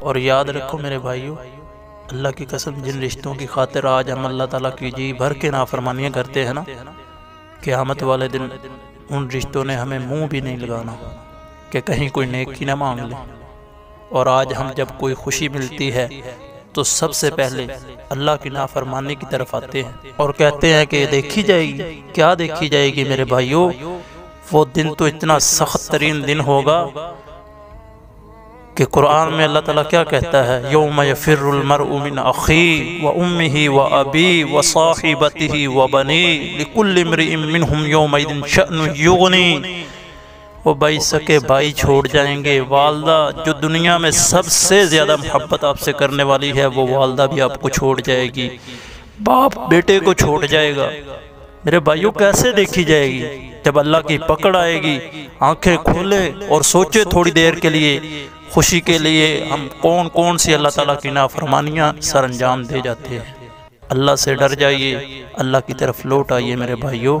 और याद रखो मेरे भाइयों, अल्लाह की कसम, जिन रिश्तों की खातिर आज हम अल्लाह ताला की जी भर के नाफरमानियाँ करते हैं ना, क़यामत वाले दिन उन रिश्तों ने हमें मुंह भी नहीं लगाना कि कहीं कोई नेकी ना मांग ले। और आज हम जब कोई खुशी मिलती है तो सबसे पहले अल्लाह की नाफरमानी की तरफ आते हैं और कहते हैं कि देखी जाएगी। क्या देखी जाएगी मेरे भाइयों? वो दिन तो इतना सख्त तरीन दिन होगा कि कुरान में अल्लाह ताला क्या कहता है, यौम यफिर्रुल मरउ मिन अखी व उम्मिही व अबी व साहिबतिही व बनी लिकुल्लि इम्रिइन मिनहुम यौमइदिन शअनुन युगनी। वो भाई सके भाई छोड़ जाएंगे, वालदा जो दुनिया में सबसे ज़्यादा मोहब्बत आपसे करने वाली है वो वालदा भी आपको छोड़ जाएगी, बाप बेटे को छोड़ जाएगा। मेरे भाइयों कैसे देखी जाएगी? जब अल्लाह की पकड़ आएगी, आंखें खोले और सोचे थोड़ी देर के लिए, खुशी के लिए हम कौन कौन सी अल्लाह ताला की नाफरमानियाँ सर अंजाम दे जाते हैं। अल्लाह से डर जाइए, अल्लाह की तरफ लौट आइए मेरे भाइयों।